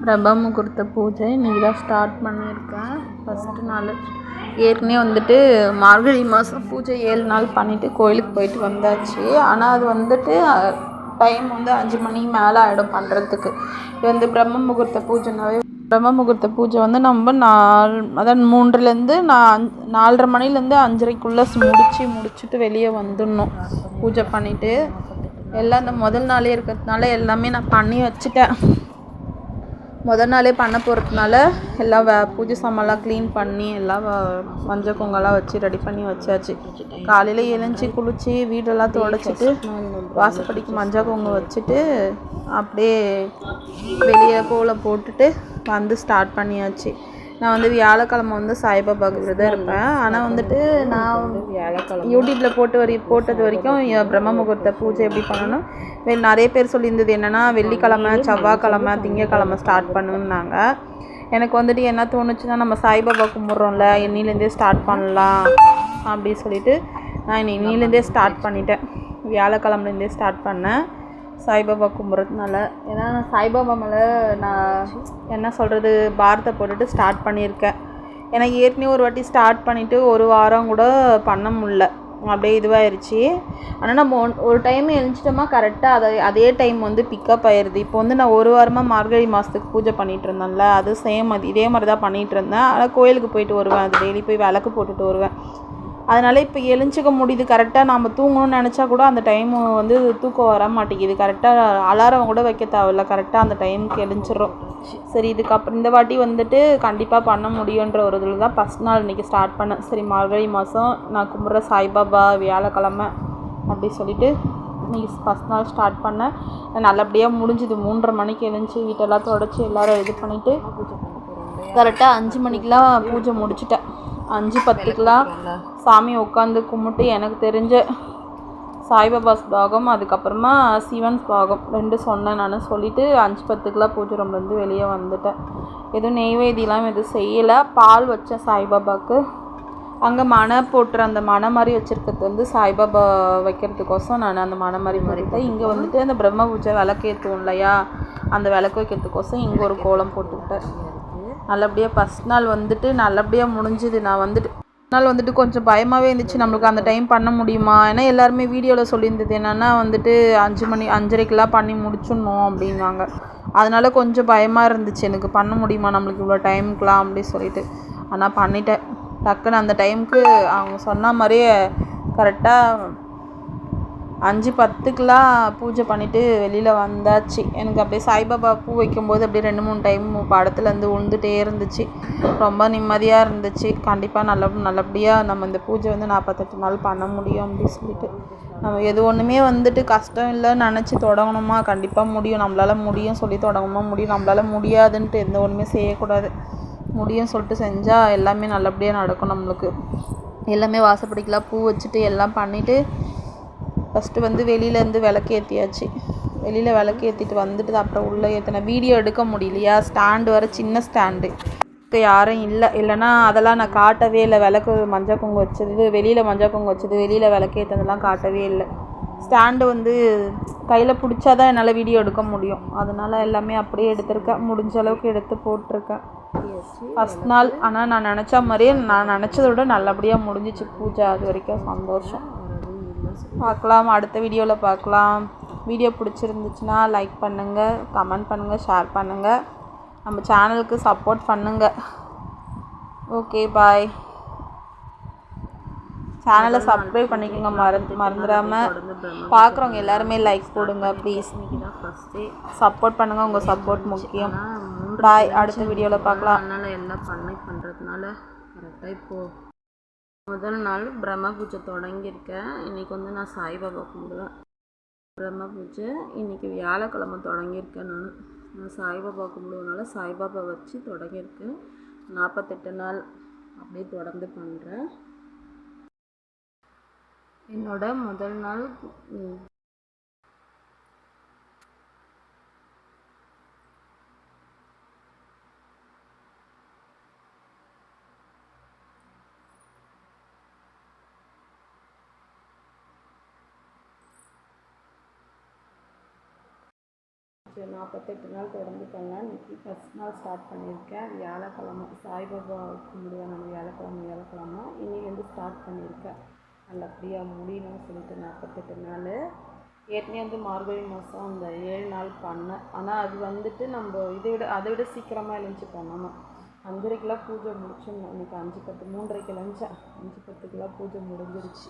பிரம்ம முகூர்த்த பூஜை இன்றைக்கி தான் ஸ்டார்ட் பண்ணியிருக்கேன். ஃபஸ்ட்டு நாள் ஏற்கனவே வந்துட்டு மார்கழி மாதம் பூஜை 7 நாள் பண்ணிவிட்டு கோயிலுக்கு போயிட்டு வந்தாச்சு. ஆனால் அது வந்துட்டு டைம் வந்து 5 மணி மேலே ஆகிடும் பண்ணுறதுக்கு. இது வந்து பிரம்ம முகூர்த்த பூஜைனாவே பிரம்ம முகூர்த்த பூஜை வந்து நம்ம அதான் 3லேருந்து 4:30 மணிலேருந்து 5:30க்குள்ளே முடிச்சுட்டு வெளியே வந்துடணும். பூஜை பண்ணிவிட்டு எல்லாம் இந்த முதல் நாளே இருக்கிறதுனால எல்லாமே நான் பண்ணி வச்சுட்டேன். முதல் நாளே பண்ண போகிறதுனால எல்லாம் பூஜை சாமான்லாம் க்ளீன் பண்ணி எல்லாம் மஞ்சள் குங்கெல்லாம் வச்சு ரெடி பண்ணி வச்சாச்சு. காலையில் எழுந்துச்சி குளித்து வீடெல்லாம் துடைச்சிட்டு வாசப்படிக்கு மஞ்சள் குங்கம் வச்சுட்டு அப்படியே வெளியே கோலம் போட்டுட்டு வந்து ஸ்டார்ட் பண்ணியாச்சு. நான் வந்து வியாழக்கிழமை வந்து சாய்பாபாவுக்கு விரதம் இருப்பேன். ஆனால் வந்துட்டு நான் யூடியூப்பில் போட்டது வரைக்கும் பிரம்ம முகூர்த்த பூஜை எப்படி பண்ணணும் நிறைய பேர் சொல்லியிருந்தது என்னென்னா வெள்ளிக்கிழமை, செவ்வாய்க்கிழமை, திங்கக்கிழமை ஸ்டார்ட் பண்ணுன்னாங்க. எனக்கு வந்துட்டு என்ன தோணுச்சுன்னா நம்ம சாய்பாபா கும்பிட்றோம்ல, இன்னிலேருந்தே ஸ்டார்ட் பண்ணலாம் அப்படி சொல்லிவிட்டு நான் இன்னிலேருந்தே ஸ்டார்ட் பண்ணிட்டேன். வியாழக்கிழமைலேருந்தே ஸ்டார்ட் பண்ணேன் சாய்பாபா கும்பிட்றதுனால. ஏன்னா நான் சாய்பாபா மேலே நான் என்ன சொல்கிறது பாரத்தை போட்டுட்டு ஸ்டார்ட் பண்ணியிருக்கேன். எனக்கு ஏற்கனவே ஒரு வாட்டி ஸ்டார்ட் பண்ணிவிட்டு ஒரு வாரம் கூட பண்ண முடில, அப்படியே இதுவாகிடுச்சு. ஆனால் நம்ம ஒரு டைம் எழுந்திட்டோமா கரெக்டாக அதே டைம் வந்து பிக்கப் ஆயிடுது. இப்போ வந்து நான் ஒரு வாரமாக மார்கழி மாதத்துக்கு பூஜை பண்ணிகிட்டு இருந்தேன்ல, அது இதே மாதிரி தான் பண்ணிகிட்டு இருந்தேன். ஆனால் கோயிலுக்கு போயிட்டு வருவேன், அது டெய்லி போய் விளக்கு போட்டுட்டு வருவேன். அதனால் இப்போ எழுந்திக்க முடியுது. கரெக்டாக நம்ம தூங்கணும்னு நினச்சா கூட அந்த டைமு வந்து தூக்கம் வர மாட்டேங்குது. கரெக்டாக அலாரம் கூட வைக்க தேவையில்ல, கரெக்டாக அந்த டைமுக்கு எழுந்திரிச்சிட்றோம். சரி, இதுக்கப்புறம் இந்த வாட்டி வந்துட்டு கண்டிப்பாக பண்ண முடியுன்ற ஒரு இதில் தான் ஃபஸ்ட் நாள் இன்றைக்கி ஸ்டார்ட் பண்ணேன். சரி, மார்கழி மாதம் நான் கும்பிட்ற சாய்பாபா வியாழக்கிழமை அப்படி சொல்லிவிட்டு இன்றைக்கி ஃபஸ்ட் நாள் ஸ்டார்ட் பண்ணேன். நல்லபடியாக முடிஞ்சுது. 3:30 மணிக்கு எழுந்துச்சி வீட்டெல்லாம் தொடச்சி எல்லோரும் இது பண்ணிவிட்டு கரெக்டாக 5 மணிக்கெலாம் பூஜை முடிச்சுட்டேன். 5:10க்கெலாம் சாமி உட்காந்து கும்பிட்டு எனக்கு தெரிஞ்ச சாய்பாபா ஸ்லோகம், அதுக்கப்புறமா சிவன் ஸ்லோகம் 2 சொன்னேன். நான் சொல்லிவிட்டு 5:10க்கெலாம் பூஜை ரூம்லேருந்து வெளியே வந்துட்டேன். எதுவும் நெய்வேதியெலாம் எதுவும் செய்யலை. பால் வச்சேன் சாய்பாபாவுக்கு. அங்கே மனை போட்டுற அந்த மனை மாதிரி வச்சுருக்கிறது வந்து சாய்பாபா வைக்கிறதுக்கோசம் நான் அந்த மனை மாதிரி போட்டுக்கிட்டேன். இங்கே வந்துட்டு அந்த பிரம்ம பூஜை விளக்கு ஏற்றுவோம் இல்லையா, அந்த விளக்கு வைக்கிறதுக்கோசம் இங்கே ஒரு கோலம் போட்டுக்கிட்டேன். நல்லபடியாக ஃபஸ்ட் நாள் வந்துட்டு நல்லபடியாக முடிஞ்சுது. நான் வந்துட்டு நாள் வந்துட்டு கொஞ்சம் பயமாகவே இருந்துச்சு, நம்மளுக்கு அந்த டைம் பண்ண முடியுமா. ஏன்னா எல்லாருமே வீடியோவில் சொல்லியிருந்தது என்னென்னா வந்துட்டு 5 மணி 5:30க்கெலாம் பண்ணி முடிச்சிடணும் அப்படின்னாங்க. அதனால் கொஞ்சம் பயமாக இருந்துச்சு எனக்கு, பண்ண முடியுமா நம்மளுக்கு இவ்வளோ டைமுக்கெலாம் அப்படி சொல்லிட்டு. ஆனால் பண்ணிட்டேன் டக்குன்னு அந்த டைமுக்கு. அவங்க சொன்ன மாதிரியே கரெக்டாக 5:10க்கெலாம் பூஜை பண்ணிவிட்டு வெளியில் வந்தாச்சு. எனக்கு அப்படியே சாய்பாபா பூ வைக்கும்போது அப்படியே 2-3 டைம் படத்துலேருந்து உழுந்துகிட்டே இருந்துச்சு. ரொம்ப நிம்மதியாக இருந்துச்சு. கண்டிப்பாக நல்லபடியாக நம்ம இந்த பூஜை வந்து 48 நாள் பண்ண முடியும் அப்படின்னு சொல்லிட்டு. நம்ம எது ஒன்றுமே வந்துட்டு கஷ்டம் இல்லைன்னு நினச்சி தொடங்கணுமா கண்டிப்பாக முடியும். நம்மளால் முடியும் சொல்லி தொடங்கணுமா முடியும். நம்மளால் முடியாதுன்ட்டு எந்த ஒன்றுமே செய்யக்கூடாது. முடியும் சொல்லிட்டு செஞ்சால் எல்லாமே நல்லபடியாக நடக்கும். நம்மளுக்கு எல்லாமே வாசப்படிக்கெலாம் பூ வச்சுட்டு எல்லாம் பண்ணிவிட்டு ஃபஸ்ட்டு வந்து வெளியிலேருந்து விளக்கு ஏற்றியாச்சு. வெளியில் விளக்கு ஏற்றிட்டு வந்துட்டு அப்புறம் உள்ளே ஏற்றினேன். வீடியோ எடுக்க முடியலையா, ஸ்டாண்டு வர சின்ன ஸ்டாண்டு யாரும் இல்லைன்னா அதெல்லாம் நான் காட்டவே இல்லை. விளக்கு மஞ்சள் குங்குமம் வச்சது, வெளியில் மஞ்சள் குங்குமம் வச்சது, வெளியில் விளக்கு ஏற்றதெல்லாம் காட்டவே இல்லை. ஸ்டாண்டு வந்து கையில் பிடிச்சா தான் என்னால் வீடியோ எடுக்க முடியும். அதனால் எல்லாமே அப்படியே எடுத்திருக்கேன். முடிஞ்ச அளவுக்கு எடுத்து போட்டிருக்கேன் ஃபஸ்ட் நாள். ஆனால் நான் நினச்ச மாதிரியே நான் நினச்சதை விட நல்லபடியாக முடிஞ்சிச்சு பூஜை. அது வரைக்கும் சந்தோஷம். பார்க்கலாம், அடுத்த வீடியோவில் பார்க்கலாம். வீடியோ பிடிச்சிருந்துச்சுன்னா லைக் பண்ணுங்கள், கமெண்ட் பண்ணுங்கள், ஷேர் பண்ணுங்கள், நம்ம சேனலுக்கு சப்போர்ட் பண்ணுங்கள். ஓகே, பாய். சேனலை சப்ஸ்கிரைப் பண்ணிக்கோங்க, மறந்துடாமல். பார்க்குறவங்க எல்லாருமே லைக் போடுங்க ப்ளீஸ். சப்போர்ட் பண்ணுங்கள், உங்கள் சப்போர்ட் முக்கியம். பாய், அடுத்த வீடியோவில் பார்க்கலாம். அதனால் எல்லாம் பண்ணுறதுனால கரெக்டாக இப்போது முதல் நாள் பிரம்ம பூஜை தொடங்கியிருக்கேன். இன்றைக்கி வந்து நான் சாய்பாபா கும்பிடுவேன். பிரம்ம பூஜை இன்றைக்கி வியாழக்கிழமை தொடங்கியிருக்கேன். நான் சாய்பாபா கும்பிடுவனால சாய்பாபா வச்சு தொடங்கியிருக்கேன். 48 நாள் அப்படியே தொடர்ந்து பண்ணுறேன். என்னோட முதல் நாள் 48 நாள் தொடர்ந்து பண்ணலாம். இன்றைக்கி ஃபஸ்ட் நாள் ஸ்டார்ட் பண்ணியிருக்கேன். வியாழக்கிழமை சாய்பாபா கும்பிடுவேன் நான் வியாழக்கிழமை இன்னிலேருந்து ஸ்டார்ட் பண்ணியிருக்கேன். நல்லபடியாக முடியணும்னு சொல்லிட்டு 48 நாள். ஏற்கனவே மார்கழி மாதம் அந்த 7 நாள் பண்ணேன். ஆனால் அது வந்துட்டு நம்ம அதை விட சீக்கிரமாக எழுந்துச்சி பண்ணணும். 5:30க்கெலாம் பூஜை முடிச்சிடணும். இன்றைக்கி 5:10 3:30க்கு எழுந்துச்சேன். 5:10க்கெலாம் பூஜை முடிஞ்சிருச்சு.